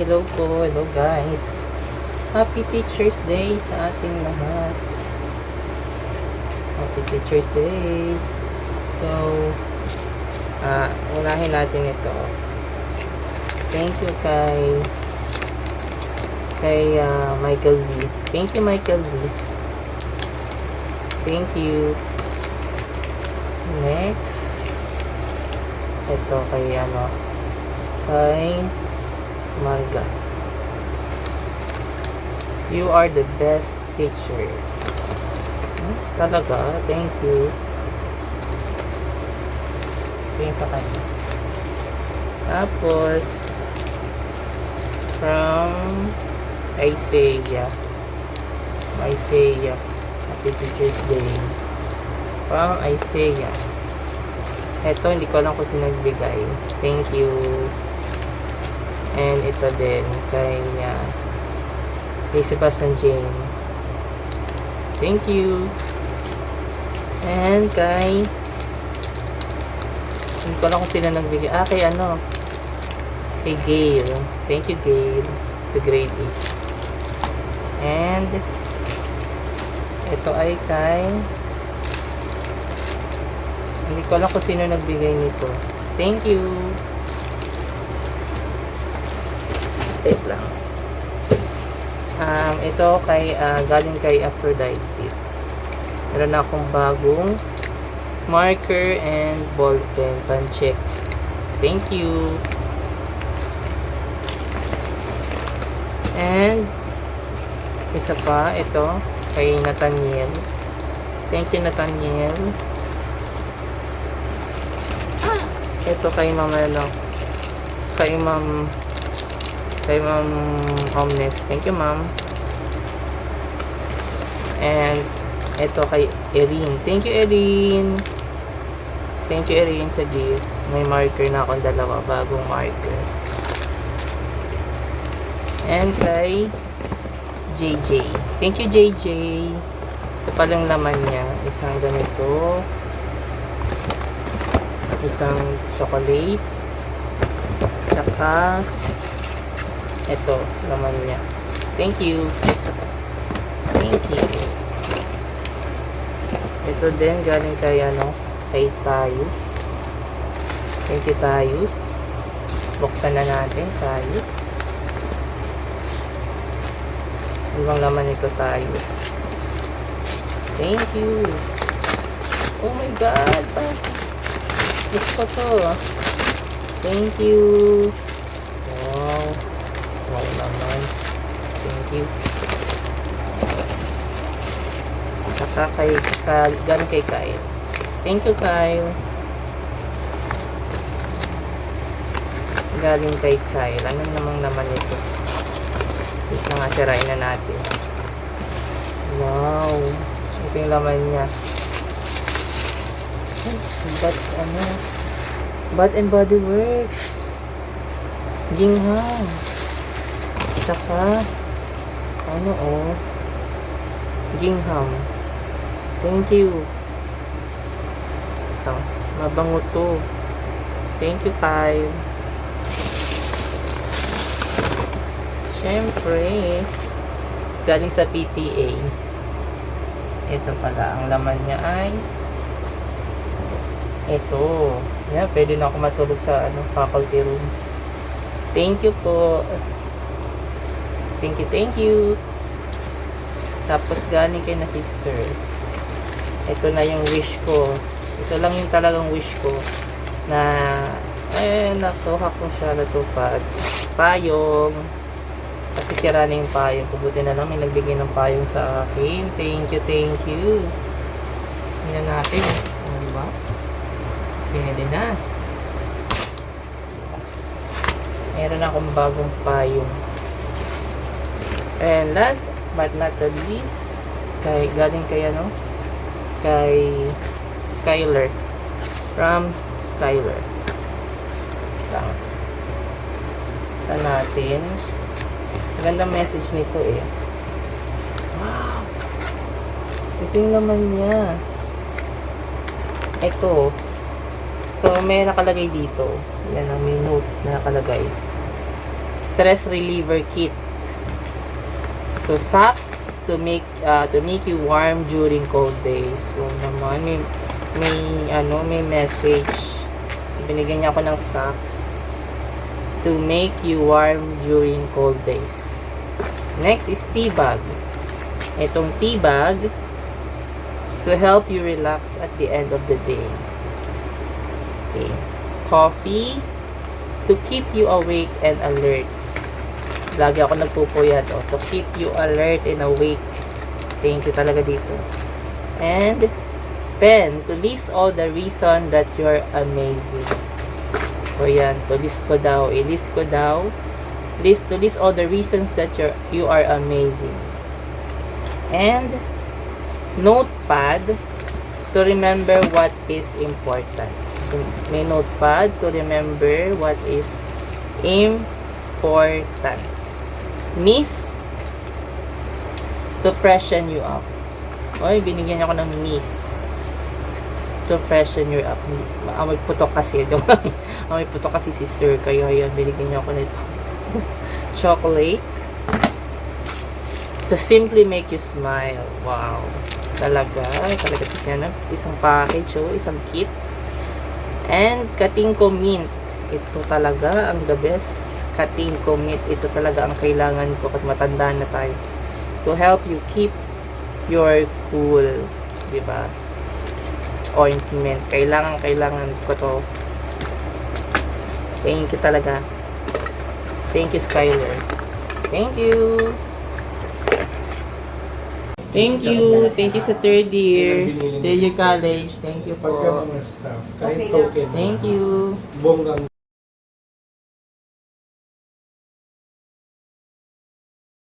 hello po, hello guys. Happy Teacher's Day sa ating lahat. Happy Teacher's Day. So, unahin natin ito. Thank you kay Michael Z. Thank you, Michael Z. Thank you. Next, ito kay Marga. You are the best teacher. Talaga, thank you. Tingin sa kanya. Tapos, from Isaiah. Happy Teacher's Day. From Isaiah. Ito, hindi ko alam kung sino nagbigay. Thank you. And ito din kay Sebastian Jane. Thank you. And kay hindi ko alam kung sino nagbigay. Kay Gail. Thank you, Gail. Sa grade 8. And ito ay kay hindi ko alam kung sino nagbigay nito. Thank you. Wait lang. Ito kay galing kay Aphrodite. Meron na akong bagong marker and ball pen pan-check. Thank you. And isa pa, ito kay Nathaniel. Thank you, Nathaniel. Ito kay kay Ma'am Omnes. Thank you, Ma'am. And ito kay Erin. Thank you, Erin. Thank you, Erin, sa gift. May marker na akong dalawa, bagong marker. And kay JJ. Thank you, JJ. Ito palang laman niya. Isang ganito. Isang chocolate. Tsaka ito, laman niya. Thank you. Thank you. Ito din, galing kay Tayus. Thank you, Tayus. Buksan na natin, Tayus. Ibang laman ito, Tayus. Thank you. Oh my God. Gusto ko to. Thank you. Wow. Wow naman. Thank you. Saka galing kay Kyle. Thank you, Kyle. Galing kay Kyle. Ano namang naman ito? Ito nga, sirain na natin. Wow. Ito yung laman niya. Bath and Body Works. Gingham. Tsaka Gingham. Thank you. Ito, mabango to. Thank you, Kyle. Siyempre, galing sa PTA. Ito pala, ang laman niya ay ito. Yan, pwede na ako matulog sa faculty room. Thank you po. Thank you. Tapos galing kay na sister. Ito na yung wish ko. Ito lang yung talagang wish ko na nakuha ko siya natupad. Payong. Kasi sira na yung payong. Kubuti na lang may nagbigay ng payong sa akin. Thank you. Tingnan natin. Diba? Pwede na. Meron akong bagong payong. And last but not the least, galing kay Skyler. From Skyler. Sa natin. Magandang message nito eh. Wow! Ito yung naman niya. Ito. So, may nakalagay dito. Yan ang may notes na nakalagay. stress reliever kit. So, socks to make you warm during cold days. So, naman, may message. So, binigyan niya ako ng socks to make you warm during cold days. Next is tea bag. Itong tea bag to help you relax at the end of the day. Okay. Coffee to keep you awake and alert. Lagi ako nagpupuyat, to keep you alert and awake. Thank you talaga dito. And pen to list all the reason that you're amazing. So yan, to list ko daw. To list all the reasons that you are amazing. And notepad to remember what is important. So, may notepad to remember what is important. Mist to freshen you up. Oy, binigyan niya ako ng mist to freshen you up. Amoy putok kasi. Amoy putok kasi sister. Kaya yan, binigyan niya ako nito. Chocolate to simply make you smile. Wow. Talaga isang package, isang kit. And Katingko mint. Ito talaga ang the best. Katingko mint. Ito talaga ang kailangan ko kasi matanda na tayo. To help you keep your cool. Diba? Ointment. Kailangan ko to. Thank you talaga. Thank you, Skyler. Thank you. Thank you. Thank you sa third year. Third year college. Thank you po. Pagka mga staff, kahit token. Thank you. Bonggang